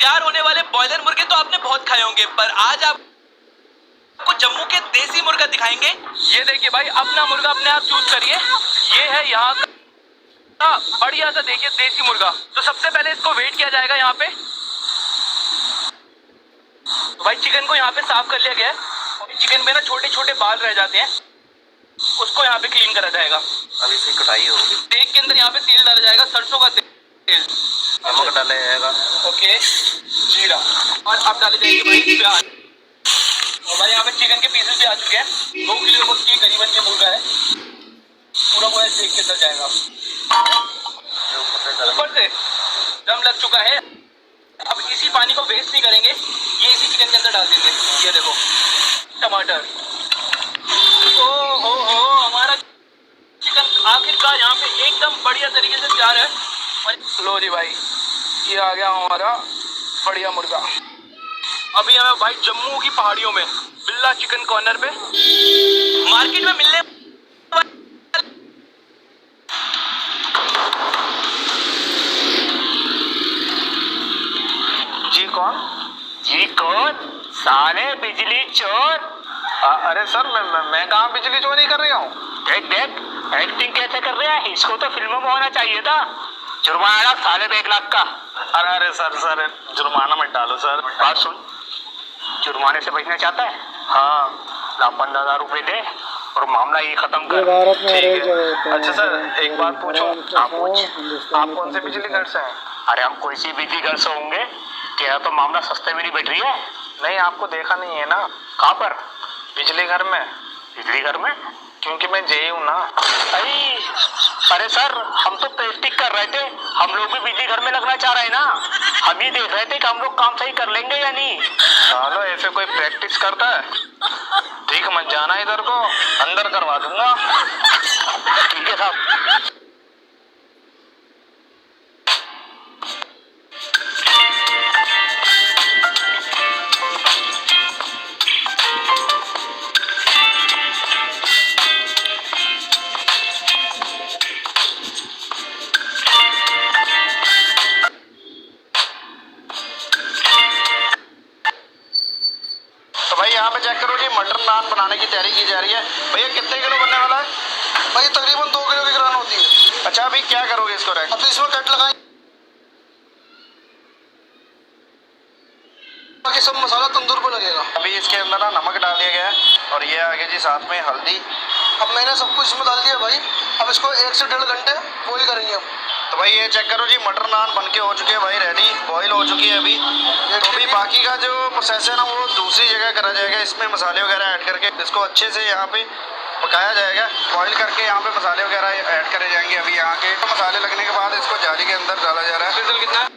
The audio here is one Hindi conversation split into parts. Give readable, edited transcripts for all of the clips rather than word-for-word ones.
तैयार होने वाले बॉयलर मुर्गे तो आपने बहुत खाए होंगे, पर आज आपको जम्मू के देसी मुर्गा दिखाएंगे। ये देखिए भाई, अपना मुर्गा अपने आप चूज करिए। ये है यहाँ का बढ़िया सा, देखिए देसी मुर्गा। तो सबसे पहले इसको वेट किया जाएगा यहाँ पे। तो भाई चिकन को यहाँ पे साफ कर लिया गया है। चिकन में ना छोटे छोटे बाल रह जाते हैं, उसको यहाँ पे क्लीन करा जाएगा। अभी से कटाई होगी। तेल के अंदर यहाँ पे तेल डाला जाएगा, सरसों का तेल, नमक डाला जाएगा, ओके, जीरा, और अब डाले जाएंगे भाई प्याज। और भाई यहाँ पे चिकन के पीसेस भी आ चुके हैं। 2 किलो की करीबन ये मुर्गा है। पूरा पूरा देख के चल जाएगा। ऊपर से दम लग चुका है। अब इसी पानी को वेस्ट नहीं करेंगे, ये इसी चिकन के अंदर डाल देंगे। ये देखो टमाटर। ओ हो, हमारा चिकन आखिरकार यहाँ पे एकदम बढ़िया तरीके से तैयार है। लो जी भाई, ये आ गया हमारा बढ़िया मुर्गा। अभी हमें भाई जम्मू की पहाड़ियों में बिल्ला चिकन कॉर्नर पे मार्केट में मिलने जी कौन? जी कौन? साले बिजली चोर। अरे सर, मैं कहाँ बिजली चोरी कर रहा हूँ? देख देख, एक्टिंग कैसे कर रहा है। इसको तो फिल्मों में होना चाहिए था। जुर्माना साले 1 लाख का। अरे सर, जुर्माना मत डालो सर। बात सुन, जुर्माने से बचना चाहता है? हाँ, ला 15,000 रुपए दे और मामला ये खत्म कर। ठीक है। अच्छा सर, एक बात पूछूं? हाँ पूछ। आप कौन से बिजली घर से हैं? अरे हम कोई सी बिजली घर से होंगे, तेरा तो मामला सस्ते में नहीं बैठ रही है। नहीं, आपको देखा नहीं है ना। कहाँ पर? बिजली घर में। बिजली घर में? क्योंकि मैं जेई हूँ ना। अरे सर, हम तो प्रैक्टिस कर रहे थे। हम लोग भी बिजली घर में लगना चाह रहे हैं ना। हम ये देख रहे थे कि हम लोग काम सही कर लेंगे या नहीं। चलो, ऐसे कोई प्रैक्टिस करता है? ठीक मत जाना इधर को, अंदर करवा दूंगा। ठीक है साहब। तो भाई यहाँ पे चेक करो जी, मटर नान बनाने की तैयारी की जा रही है। भैया कितने किलो बनने वाला है? भाई तकरीबन 2 किलो की ग्रान होती है। अच्छा, अभी क्या करोगे इसको? रैक अब इसमें कट लगाएंगे, बाकी सब मसाला तंदूर पे लगेगा। अभी इसके अंदर ना नमक डाल दिया गया है, और ये आगे जी साथ में हल्दी। अब मैंने सब कुछ इसमें डाल दिया भाई। अब इसको 1 से 1.5 घंटे बॉईल करेंगे हम। तो भाई ये चेक करो जी, मटर नान बनके हो चुके हैं भाई, रेडी, बॉईल हो चुकी है अभी। तो अभी बाकी का जो प्रोसेस है ना, वो दूसरी जगह करा जाएगा। इसमें मसाले वगैरह ऐड करके इसको अच्छे से यहाँ पे पकाया जाएगा। बॉईल करके यहाँ पे मसाले वगैरह ऐड करे जाएंगे। अभी यहाँ के मसाले लगने के बाद इसको जाली के अंदर डाला जा रहा है। डीजल कितना है?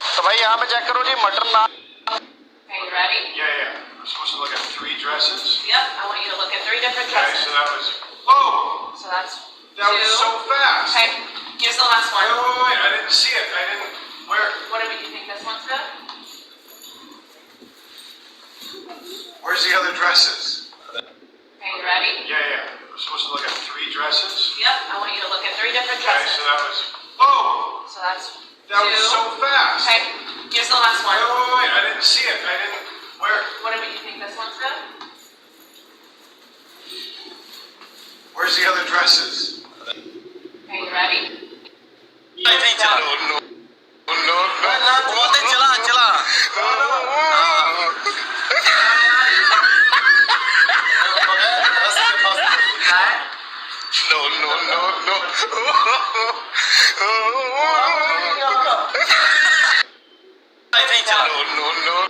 तो भाई यहाँ पे चेक करो जी, मटर नान। Okay, you ready? Yeah. We're supposed to look at 3 dresses. Yep, I want you to look at 3 different Okay, dresses. so that was. Oh, So that's that 2. was so fast. Okay, here's the last one. Wait, I didn't see it. I didn't. Where? What do you think this one's good? Where's the other dresses? Okay, you ready? Yeah. We're supposed to look at 3 dresses. Yep, I want you to look at 3 different Okay, dresses. so that was. Oh, So that's that 2. was so fast. Okay, here's the last one. Wait, I didn't see it. I didn't. Where? What do you think this one's good? Where's the other dresses? Okay, you ready? No. चला No.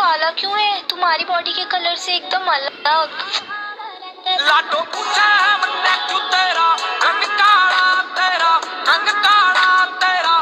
काला क्यों है? तुम्हारी बॉडी के कलर से एकदम अलग। लाडो पूछा है मन्ने क्यों तेरा रंग काला, तेरा रंग काला तेरा।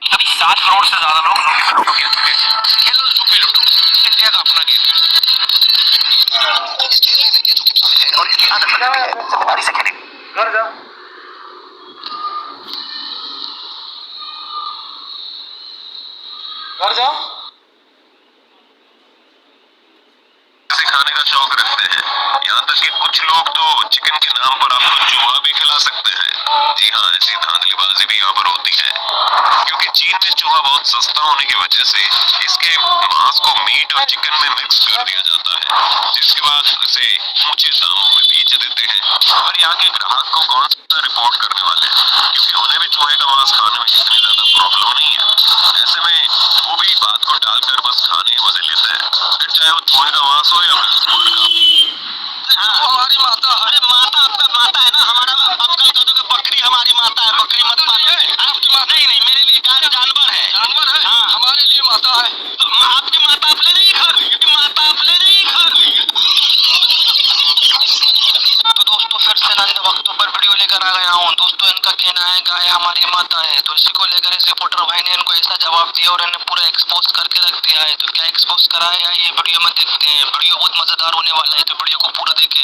अभी 7 करोड़ से ज्यादा लोग लूडो में लूडो खेल चुके हैं। खेल लो लूडो लूडो, इंडिया का अपना गेम है। इसलिए लेने जो कि शामिल है और इसकी आदत जिम्मेदारी से खेलें। घर जा। घर जा। खाने का शौक रखते हैं, यहाँ तक कि कुछ लोग तो चिकन के नाम पर आपको जुआ भी खिला सकते हैं। जी हाँ, ऐसी धांधलीबाजी भी यहाँ पर होती है, क्योंकि चीन में चूहा बहुत सस्ता होने की वजह से इसके मांस को मीट और चिकन में मिक्स कर दिया जाता है, जिसके बाद इसे ऊंचे दामों में बेच देते हैं। और यहाँ के ग्राहक को कौन सा रिपोर्ट करने वाले हैं, क्योंकि उन्हें भी चूहे का मांस खाने में इतनी ज्यादा प्रॉब्लम नहीं है। ऐसे में वो भी बात को टालकर बस खाने के मजे लेते हैं, फिर चाहे वो चूहे का मांस हो या फिर सुअर का। हमारी माता, अरे माता आपका माता है ना, हमारा अक्कल का तो बकरी हमारी माता है, बकरी मत मानिए। आपकी माता नहीं, नहीं मेरे लिए गाय जानवर है। जानवर है? हाँ, हमारे लिए माता है। तो आपकी माता आप ले नहीं खा रही, माता आप ले नहीं खा रही। तो दोस्तों फिर से नंद वक्तों पर वीडियो लेकर आ गया हूँ। दोस्तों इनका कहना है गाय हमारी माता है, तो इसी को लेकर इस रिपोर्टर भाई ने इनको ऐसा जवाब दिया और इन्हें पूरा एक्सपोज करके रख दिया है। तो क्या एक्सपोज करा है ये वीडियो में देखते हैं। वीडियो बहुत मजेदार होने वाला है, तो वीडियो को पूरा देखें।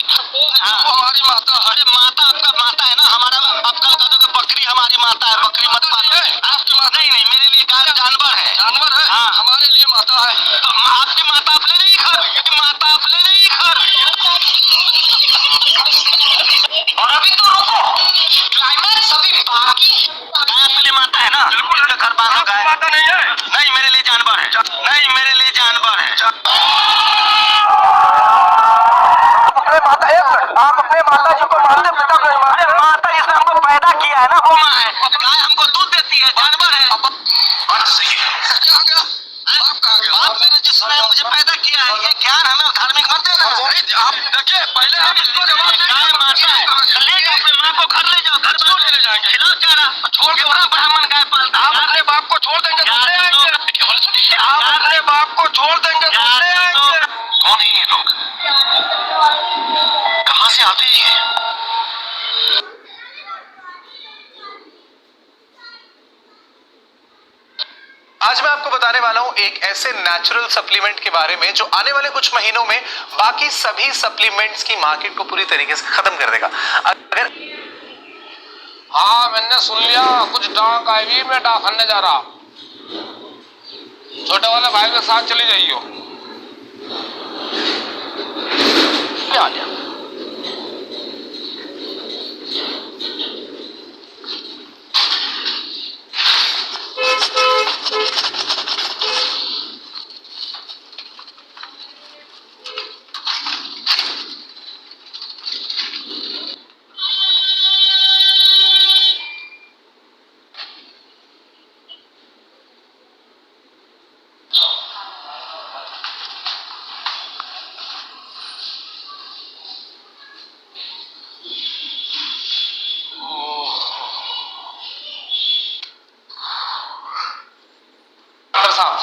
हमारी माता, अरे माता आपका माता है ना, हमारा अक्कल का तो बकरी हमारी माता है, बकरी मत मानिए। आपकी माता नहीं, नहीं मेरे लिए गाय जानवर है। जानवर है? हाँ, हमारे लिए माता है। तो आपकी माता आप ले नहीं खा रही, माता आप ले नहीं खा रही। और अभी तो रुको, क्लाइमैक्स अभी बाकी। गाय आपके लिए माता है ना? बिल्कुल, घर बांधो गाय। माता नहीं है? नहीं, मेरे लिए जानवर है। नहीं, मेरे लिए जानवर है। अपने माता है, आप अपने माता जी को मानते, पिता को नहीं मानते। अरे माता जिसने हमको पैदा किया है ना, वो माँ है। गाय हमको दूध देती है, जानवर है। बात सही है। क्या गया? बाप कहाँ गया? बाप मेरे जिसने मुझे पैदा किया है, ये ज्ञान हमें धार्मिक मत देना। आप देखिए, पहले आप इसको जवाब दीजिए। गाय माता है, ले जाओ अपने माँ को, घर ले जाओ, घर क्यों ले जाएंगे? खिलाओ चारा, छोड़ के बड़ा ब्राह्मण गाय पालता है। आप अपने बाप को छोड़ देंगे तो ले आएंगे। आप अपने बाप को छोड़ देंगे तो ले आएंगे। कौन है ये लोग? कहाँ से आते हैं ये? आज मैं आपको बताने वाला हूं एक ऐसे नेचुरल सप्लीमेंट के बारे में जो आने वाले कुछ महीनों में बाकी सभी सप्लीमेंट्स की मार्केट को पूरी तरीके से खत्म कर देगा। अगर हाँ मैंने सुन लिया, कुछ डाक आई हुई, मैं डाक खाने जा रहा। छोटे वाले भाई के साथ चली जाइयो। आ गया।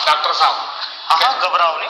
डॉक्टर साहब, हाँ, घबराओ नहीं।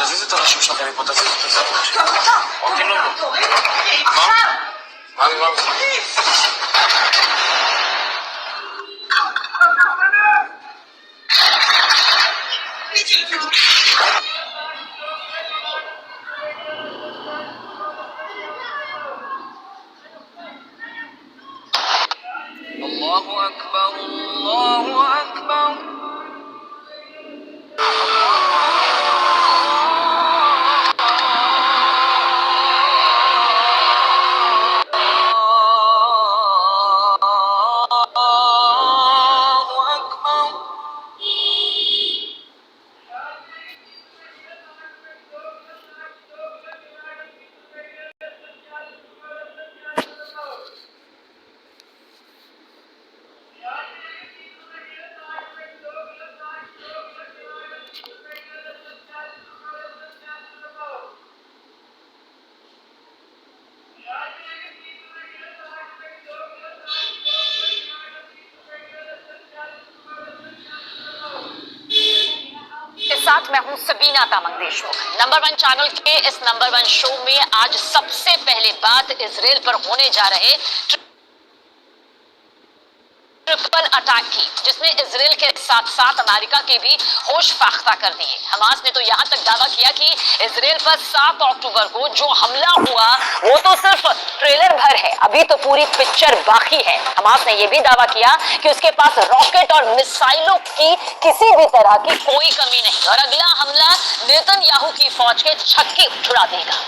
Necesito ayuda para mi potencia. Ok, no. Vamos. Allahu Akbar, Allahu Akbar. Allahu Akbar. के साथ मैं हूं सबीना तामंग देशमुख। नंबर 1 चैनल के इस नंबर 1 शो में आज सबसे पहले बात इजराइल पर होने जा रहे ट्रिपल अटैक की, जिसने इजराइल के साथ साथ अमेरिका के भी होश फाख्ता कर दिए। हमास ने तो यहां तक दावा किया कि इजराइल पर 7 अक्टूबर को जो हमला हुआ वो तो सिर्फ ट्रेलर भर है, अभी तो पूरी पिक्चर बाकी है। हमास ने यह भी दावा किया कि उसके पास रॉकेट और मिसाइलों की किसी भी तरह की कोई कमी नहीं और अगला हमला नेतन्याहू की फौज के छक्के छुड़ा देगा।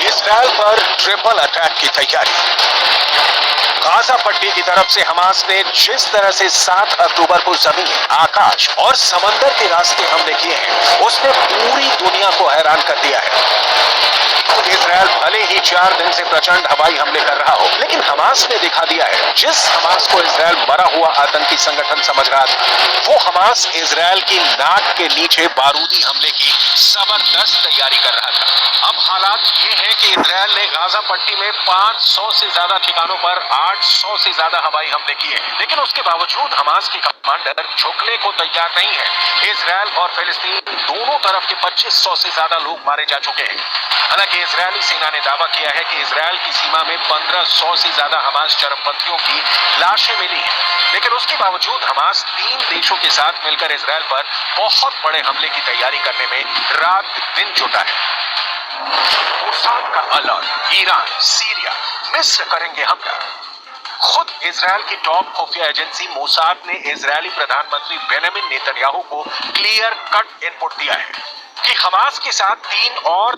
इजराइल पर ट्रिपल अटैक की तैयारी। गाजा पट्टी की तरफ से हमास ने जिस तरह से 7 अक्टूबर को जमीन, आकाश और समंदर के रास्ते हमले किए हैं, उसने पूरी दुनिया को हैरान कर दिया है। इजराइल भले ही 4 दिन से प्रचंड हवाई हमले कर रहा हो, लेकिन हमास ने दिखा दिया है। जिस हमास को इजराइल मरा हुआ आतंकी संगठन समझ रहा था, वो हमास इजराइल की नाक के नीचे बारूदी हमले की जबरदस्त तैयारी कर रहा था। अब हालात ये है कि इजराइल ने गाजा पट्टी में 500 से ज्यादा ठिकानों पर 800 से ज्यादा हवाई हमले किए हैं, लेकिन उसके बावजूद हमास की कमांडर झुकने को तैयार नहीं है। इजराइल और फिलिस्तीन दोनों तरफ के 2500 से ज्यादा लोग मारे जा चुके हैं। हालांकि इजरायली सेना ने दावा किया है कि इजराइल की सीमा में 1500 से ज्यादा हमास चरमपंथियों की लाशें मिली हैं, लेकिन उसके बावजूद हमास 3 देशों के साथ मिलकर इजराइल पर बहुत बड़े हमले की तैयारी करने में रात दिन जुटा है। मोसाद का अलर्ट, ईरान, सीरिया, मिस्र करेंगे हमला। खुद इजराइल की टॉप खुफिया एजेंसी मोसाद ने इजरायली प्रधानमंत्री बेंजामिन नेतन्याहू को क्लियर कट इनपुट दिया है कि हमास के साथ 3 और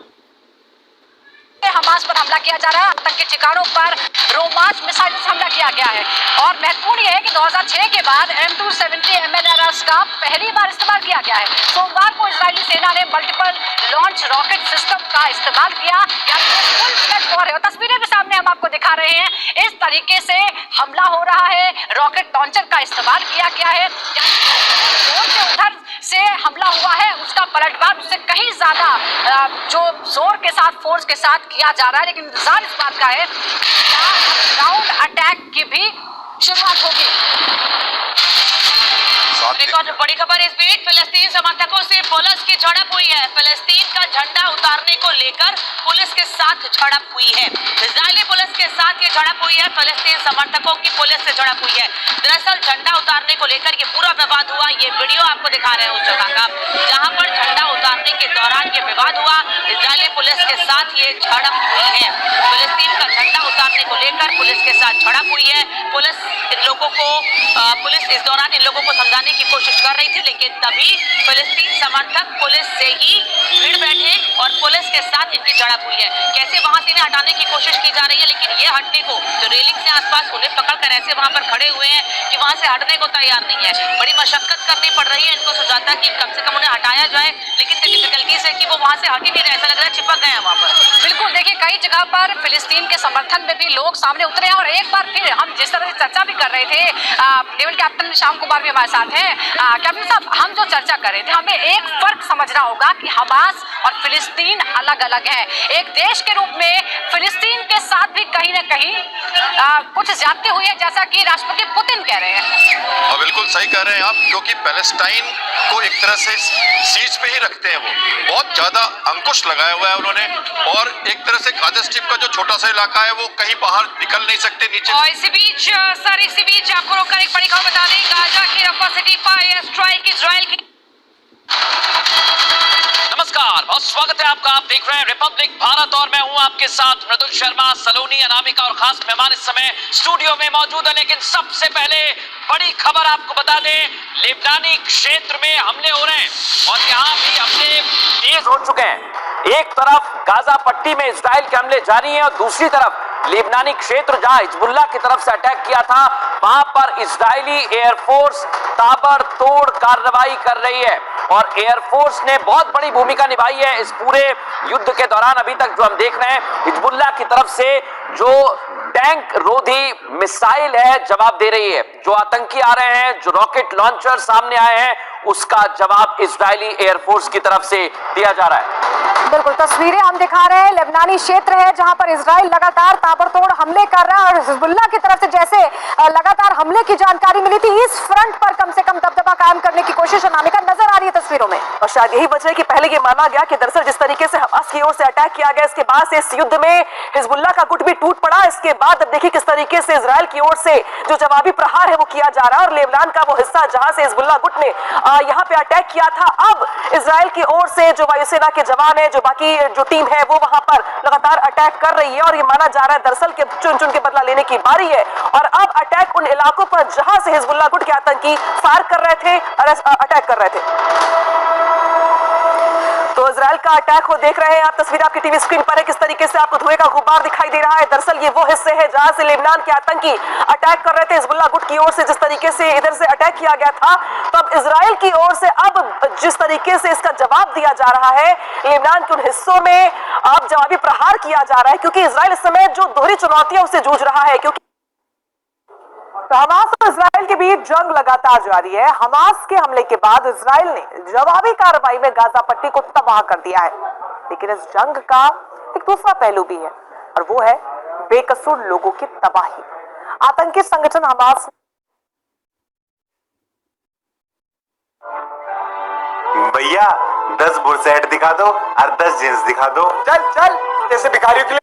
हमास पर हमला किया जा रहा है। आतंकी ठिकानों पर रोमांस मिसाइल से हमला किया गया है और महत्वपूर्ण यह है कि 2006 के बाद M270 MLRS का पहली बार इस्तेमाल किया गया है। सोमवार को इजरायली सेना ने मल्टीपल लॉन्च रॉकेट सिस्टम का इस्तेमाल किया, फुल फ्लैश वॉर है। और तस्वीरें भी सामने हम आपको दिखा रहे हैं। इस तरीके से हमला हो रहा है, रॉकेट लॉन्चर का इस्तेमाल किया गया है। उधर से हमला हुआ है, उसका पलटवार उससे कहीं ज्यादा जो जोर के साथ, फोर्स के साथ किया जा रहा है, लेकिन इंतजार इस बात का है ग्राउंड अटैक की भी शुरुआत होगी। एक और बड़ी खबर इस बीच फिलिस्तीन समर्थकों से पुलिस की झड़प हुई है। फिलिस्तीन का झंडा उतारने को लेकर पुलिस के साथ झड़प हुई है। इजरायली पुलिस के साथ ये झड़प हुई है, फिलिस्तीन समर्थकों की पुलिस से झड़प हुई है। दरअसल झंडा उतारने को लेकर ये पूरा विवाद हुआ। ये वीडियो आपको दिखा रहे हैं उस जगह का जहां पर झंडा उतारने के दौरान ये विवाद हुआ। इजरायली पुलिस के साथ ये झड़प हुई है। फिलिस्तीन का झंडा उतारने को लेकर पुलिस के के साथ झड़प हुई है। पुलिस इस दौरान इन लोगों को समझाने की कोशिश कर रही थी, लेकिन तभी फिलिस्तीन समर्थक पुलिस से ही भीड़ बैठे और पुलिस के साथ इनकी झड़प हुई है। कैसे वहां से इन्हें हटाने की कोशिश की जा रही है, लेकिन ये हटने को जो रेलिंग से आसपास उन्हें पकड़कर ऐसे वहां पर खड़े हुए हैं कि वहां से हटने को तैयार नहीं है। बड़ी मशक्कत करनी पड़ रही है इनको सुजाता कि कम से कम उन्हें हटाया जाए, लेकिन डिफिकल्टी से कि वो वहां से हट ही नहीं रहे, ऐसा लग रहा है चिपक गए हैं वहां पर। बिल्कुल, देखिए कई जगह पर फिलिस्तीन के समर्थन में भी लोग सामने उतरे हैं और एक बार फिर हम जिस तरह से चर्चा भी कर रहे थे, नेवल कैप्टन श्याम कुमार भी हमारे साथ हैं। कैप्टन साहब, हम जो चर्चा कर रहे थे, हमें एक फर्क समझना होगा कि हमास और फिलिस्तीन अलग अलग है। एक देश के रूप में फिलिस्तीन के साथ भी कहीं ना कहीं कुछ ज्यादती हुई है, जैसा कि राष्ट्रपति पुतिन कह रहे हैं। बिल्कुल सही कह रहे हैं आप, क्योंकि पैलेस्टाइन को एक तरह से सीज पे ही रखते हैं। वो बहुत ज्यादा अंकुश लगाया हुआ है उन्होंने, और एक तरह से गाजा स्ट्रिप का जो छोटा सा इलाका है वो कहीं बाहर निकल नहीं सकते नीचे। और इसी बीच आपको रोककर एक बड़ी खबर बता दें, गाजा की रफा सिटी पर एयर स्ट्राइक इजराइल की। नमस्कार, बहुत स्वागत है आपका। आप देख रहे हैं रिपब्लिक भारत और मैं हूं आपके साथ मृदुल शर्मा, सलोनी, अनामिका और खास मेहमान इस समय स्टूडियो में मौजूद है। लेकिन सबसे पहले बड़ी खबर आपको बता दें, लेबनानी क्षेत्र में हमले हो रहे हैं और यहाँ भी हमले तेज हो चुके हैं। एक तरफ गाजा पट्टी में इजराइल के हमले जारी हैं और दूसरी तरफ लेबनानी क्षेत्र जहां हिजबुल्लाह की तरफ से अटैक किया था, वहां पर इजरायली एयरफोर्स ताबड़तोड़ कार्रवाई कर रही है और एयरफोर्स ने बहुत बड़ी भूमिका निभाई है इस पूरे युद्ध के दौरान। अभी तक जो हम देख रहे हैं, हिजबुल्लाह की तरफ से जो टैंक रोधी मिसाइल है जवाब दे रही है। जो आतंकी आ रहे हैं, जो रॉकेट लॉन्चर सामने आए हैं, उसका जवाब इजरायली एयरफोर्स की तरफ से दिया जा रहा है। बिल्कुल, तस्वीरें हम दिखा रहे हैं, लेबनानी क्षेत्र है जहां पर इजराइल लगातार ताबड़तोड़ हमले कर रहा है और हिजबुल्लाह की तरफ से जैसे लगातार हमले की जानकारी मिली थी, इस फ्रंट पर कम से कम दबदबा कायम करने की कोशिश अनामिका नजर आ रही है तस्वीरों में। और शायद यही वजह है कि पहले ये माना गया कि दरअसल जिस तरीके से हमास की ओर से अटैक किया गया, इसके बाद से इस युद्ध में हिजबुल्लाह का गुट भी टूट पड़ा। इसके बाद अब देखिए किस तरीके से इजराइल की ओर से जो जवाबी प्रहार है वो किया जा रहा है और लेबनान का वो हिस्सा जहां से हिजबुल्लाह गुट ने यहाँ पे अटैक किया था, अब इजराइल की ओर से जो वायुसेना के जवान है, जो बाकी जो टीम है, वो वहां पर लगातार अटैक कर रही है और ये माना जा रहा है दरअसल के चुन चुन के बदला लेने की बारी है। और अब अटैक उन इलाकों पर जहां से हिजबुल्लाह गुट के आतंकी फायर कर रहे थे, अटैक कर रहे थे। तो इजराइल का अटैक हो देख रहे हैं आप, तस्वीर आपकी टीवी स्क्रीन पर है, किस तरीके से आपको धुएं का गुब्बार दिखाई दे रहा है। दरअसल ये वो हिस्से हैं जहां से लेबनान के आतंकी अटैक कर रहे थे हिजबुल्लाह गुट की ओर से। जिस तरीके से इधर से अटैक किया गया था, तो अब इजराइल की ओर से अब जिस तरीके से इसका जवाब दिया जा रहा है, लेबनान के उन हिस्सों में अब जवाबी प्रहार किया जा रहा है, क्योंकि इजराइल इस समय जो दोहरी चुनौतियां उससे जूझ रहा है। क्योंकि तो हमास और इजराइल के बीच जंग लगातार जारी है। हमास के हमले के बाद इजराइल ने जवाबी कार्रवाई में गाजा पट्टी को तबाह कर दिया है, लेकिन इस जंग का एक दूसरा पहलू भी है और वो है बेकसूर लोगों की तबाही। आतंकी संगठन हमास भैया 10 बुरसेट दिखा दो और 10 जींस दिखा दो। चल चल, जैसे भिखारियों के लिए।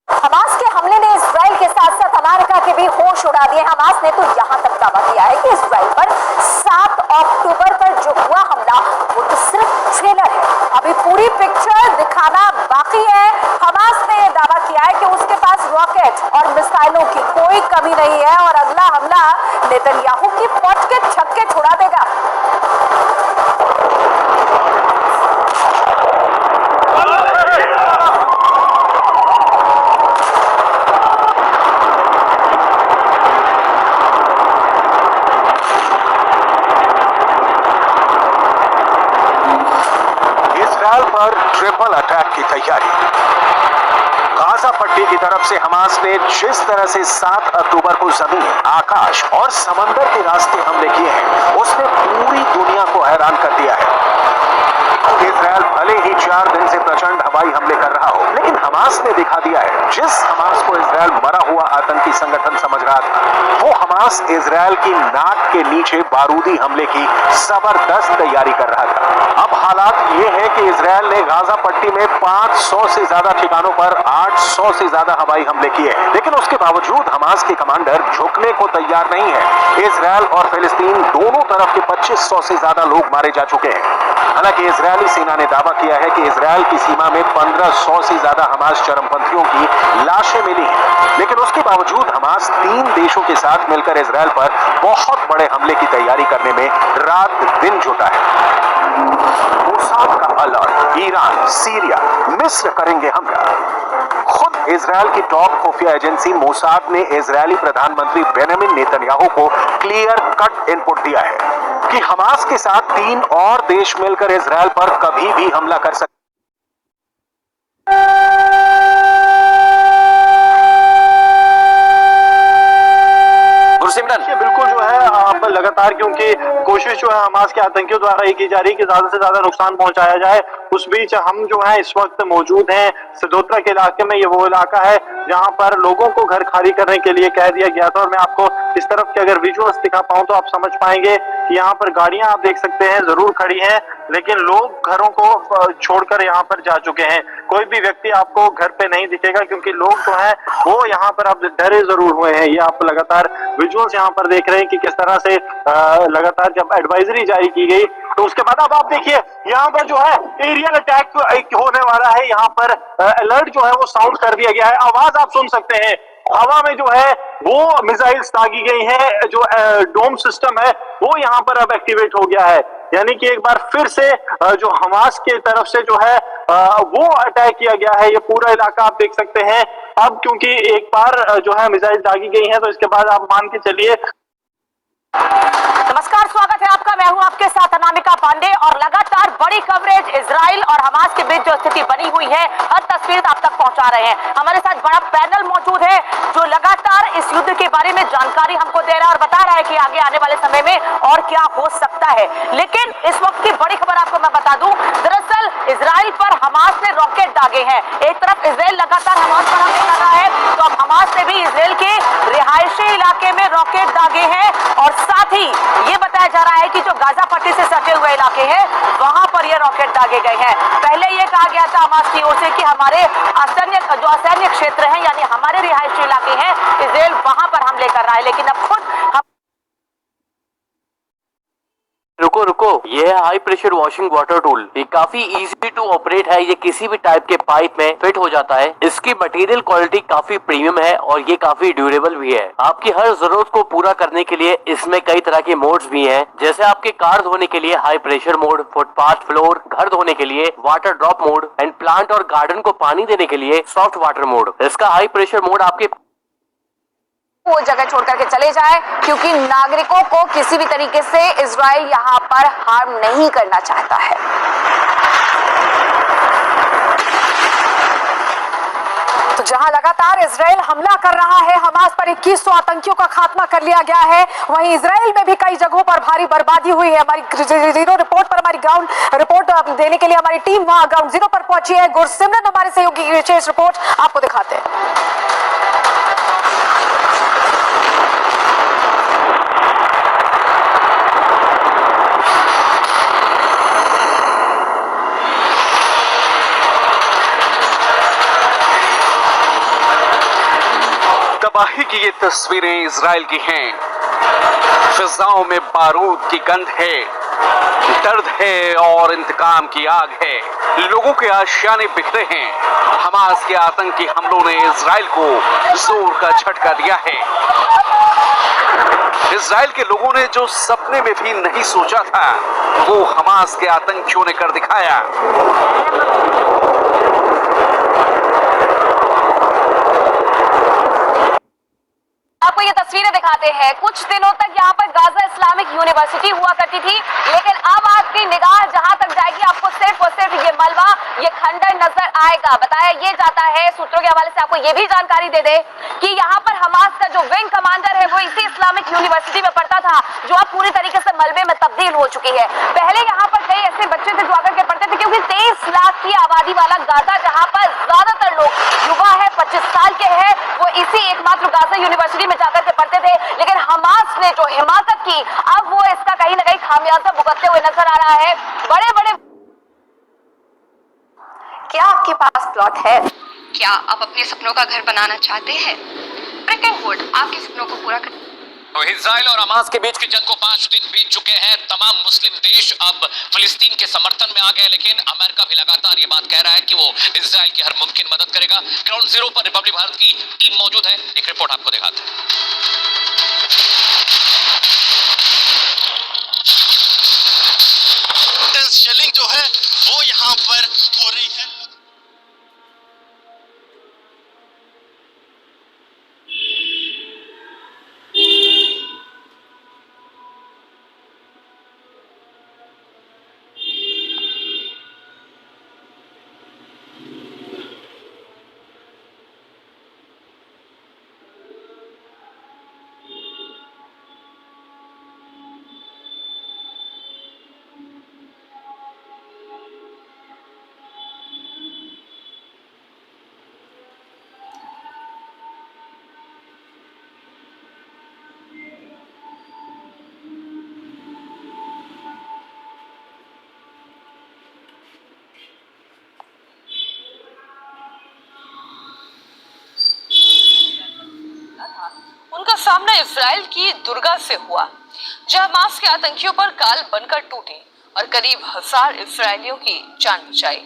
हमास के हमले ने इजराइल के साथ साथ अमेरिका के भी होश उड़ा दिए। हमास ने तो यहाँ तक दावा किया है कि इजराइल पर 7 अक्टूबर पर जो हुआ हमला वो तो सिर्फ ट्रेलर है, अभी पूरी पिक्चर दिखाना बाकी है। हमास ने यह दावा किया है कि उसके पास रॉकेट और मिसाइलों की कोई कमी नहीं है और अगला हमला नेतन्याहू की पट के छक्के छुड़ा देगा। पर ट्रिपल अटैक की तैयारी। गाजा पट्टी की तरफ से हमास ने जिस तरह से 7 अक्टूबर को जमीन, आकाश और समंदर के रास्ते हमले किए हैं, उसने पूरी दुनिया को हैरान कर दिया है। इजराइल भले ही 4 दिन से प्रचंड हवाई हमले कर रहा हो, लेकिन हमास ने दिखा दिया है, जिस हमास को इजराइल मरा हुआ आतंकी संगठन समझ रहा था, वो हमास इजराइल की नाक के नीचे बारूदी हमले की जबरदस्त तैयारी कर रहा था। अब हालात ये है कि इजराइल ने गाजा पट्टी में 500 से ज्यादा ठिकानों पर 800 से ज्यादा हवाई हमले किए, लेकिन उसके बावजूद हमास के कमांडर झुकने को तैयार नहीं है। इजराइल और फिलिस्तीन दोनों तरफ के 2500 से ज्यादा लोग मारे जा चुके हैं। हालांकि इजरायली सेना ने दावा किया है कि इजरायल की सीमा में 1500 से ज्यादा हमास चरमपंथियों की लाशें मिली हैं, लेकिन उसके बावजूद हमास 3 देशों के साथ मिलकर इजरायल पर बहुत बड़े हमले की तैयारी करने में रात दिन जुटा है। मोसाद का अलर्ट, ईरान, सीरिया, मिस्र करेंगे हमला। खुद इजरायल की टॉप खुफिया एजेंसी मोसाद ने इजरायली प्रधानमंत्री बेंजामिन नेतन्याहू को क्लियर कट इनपुट दिया है कि हमास के साथ 3 और देश मिलकर इजरायल पर कभी भी हमला कर सकते। बिल्कुल जो है आप लगातार, क्योंकि कोशिश जो है हमास के आतंकियों द्वारा ये की जा रही है कि ज्यादा से ज्यादा नुकसान पहुंचाया जाए। उस बीच हम जो है इस वक्त मौजूद हैं सदोत्रा के इलाके में। ये वो इलाका है जहां पर लोगों को घर खाली करने के लिए कह दिया गया था, और मैं आपको इस तरफ के अगर विजुअल्स दिखा पाऊं तो आप समझ पाएंगे कि यहाँ पर गाड़ियां आप देख सकते हैं जरूर खड़ी हैं, लेकिन लोग घरों को छोड़कर यहाँ पर जा चुके हैं। कोई भी व्यक्ति आपको घर पे नहीं दिखेगा, क्योंकि लोग जो है वो यहाँ पर अब डरे जरूर हुए हैं। ये आप लगातार विजुअल्स यहाँ पर देख रहे हैं कि किस तरह से लगातार जब एडवाइजरी जारी की गई तो उसके बाद अब आप देखिए यहाँ पर जो है एरियल अटैक होने वाला है। यहाँ पर अलर्ट जो है वो साउंड कर दिया गया है। आवाज आप सुन सकते हैं, हवा में जो है वो मिसाइल्स दागी गई हैं। जो डोम सिस्टम है वो यहाँ पर अब एक्टिवेट हो गया है, यानी कि एक बार फिर से जो हमास की तरफ से जो है वो अटैक किया गया है। ये पूरा इलाका आप देख सकते हैं। अब क्योंकि एक बार जो है मिसाइल दागी गई है तो इसके बाद आप मान के चलिए। नमस्कार, स्वागत है आपका। मैं हूं आपके साथ अनामिका पांडे और लगातार बड़ी कवरेज इजराइल और हमास के बीच जो स्थिति बनी हुई है हर तस्वीर आप तक पहुंचा रहे हैं। हमारे साथ बड़ा पैनल मौजूद है जो लगातार इस युद्ध के बारे में जानकारी हमको दे रहा है और बता रहा है कि आगे आने वाले समय में और क्या हो सकता है। लेकिन इस वक्त की बड़ी खबर आपको मैं बता दूं, दरअसल इजराइल पर हमास ने रॉकेट दागे हैं। एक तरफ इजराइल लगातार हमास पर हमले कर रहा है, तो अब हमास ने भी इजराइल के रिहायशी इलाके में रॉकेट दागे हैं और साथ ही ये बताया जा रहा है कि जो गाजा पट्टी से सटे हुए इलाके हैं वहां पर ये रॉकेट दागे गए हैं। पहले ये कहा गया था हमास की ओर से कि हमारे असैन्य क्षेत्र हैं, यानी हमारे रिहायशी इलाके हैं, इजराइल वहां पर हमले कर रहा है। लेकिन अब खुद रुको, ये है high pressure washing water tool. ये काफी इजी टू ऑपरेट है। ये किसी भी टाइप के पाइप में फिट हो जाता है। इसकी मटेरियल क्वालिटी काफी प्रीमियम है और ये काफी ड्यूरेबल भी है। आपकी हर जरूरत को पूरा करने के लिए इसमें कई तरह के मोड्स भी हैं, जैसे आपके कार धोने के लिए high pressure mode, footpath floor, घर धोने के लिए water drop mode and plant और गार्डन को पानी देने के लिए सॉफ्ट वाटर मोड। इसका हाई प्रेशर मोड आपके वो जगह छोड़ करके चले जाए, क्योंकि नागरिकों को किसी भी तरीके से इजराइल यहां पर हार्म नहीं करना चाहता है। तो जहां लगातार इजराइल हमला कर रहा है, हमास पर 2100 आतंकियों का खात्मा कर लिया गया है, वहीं इजराइल में भी कई जगहों पर भारी बर्बादी हुई है। हमारी जीरो रिपोर्ट पर हमारी ग्राउंड रिपोर्ट देने के लिए हमारी टीम वहां ग्राउंड जीरो पर पहुंची है। गुरसिमरन हमारे सहयोगी की विशेष रिपोर्ट आपको दिखाते हैं। तबाही की ये तस्वीरें इजराइल की हैं। फिजाओं में बारूद की गंध है, दर्द है और इंतकाम की आग है। लोगों के आशियाने बिखरे हैं। हमास के आतंकी हमलों ने इजराइल को जोर का झटका दिया है। इजराइल के लोगों ने जो सपने में भी नहीं सोचा था वो हमास के आतंकियों ने कर दिखाया। आपको ये तस्वीरें दिखाते हैं। कुछ दिनों तक यहाँ पर गाजा इस्लामिक यूनिवर्सिटी हुआ करती थी, लेकिन अब आपकी निगाह जहाँ तक जाएगी आपको सिर्फ और सिर्फ ये मलबा, ये खंडर नजर आएगा। बताया ये जाता है, सूत्रों के हवाले से आपको ये भी जानकारी दे दे कि यहाँ पर हमास का जो विंग कमांडर है वो इसी इस्लामिक यूनिवर्सिटी में पढ़ता था, जो अब पूरी तरीके से मलबे में तब्दील हो चुकी है। पहले यहाँ पर कई ऐसे बच्चे थे जो आकर के पढ़ते थे, क्योंकि 23 लाख की आबादी वाला गाजा, जहाँ पर ज्यादातर लोग युवा है, 25 साल के हैं, वो इसी एकमात्र गाजा यूनिवर्सिटी में जाकर के पढ़ते थे। लेकिन हमास ने जो हिमाकत की, अब वो इसका कहीं ना कहीं खामियाजा भुगतते हुए नजर आ रहा है। बड़े बड़े क्या आपके पास प्लॉट है? क्या आप अपने सपनों का घर बनाना चाहते हैं? ब्रिक एंड वुड आपके सपनों को पूरा कर तो इजराइल और हमास के बीच की जंग को 5 दिन बीत चुके हैं। तमाम मुस्लिम देश अब फिलिस्तीन के समर्थन में आ गए, लेकिन अमेरिका भी लगातार ये बात कह रहा है कि वो इजराइल की हर मुमकिन मदद करेगा। ग्राउंड जीरो पर रिपब्लिक भारत की टीम मौजूद है, एक रिपोर्ट आपको दिखाते हैं। शेलिंग जो है वो यहाँ पर हो रही है। उनका सामना इजराइल की दुर्गा से हुआ, जो हमास के आतंकियों पर काल बनकर टूटी और करीब 1000 इजरायलियों की जान बचाई।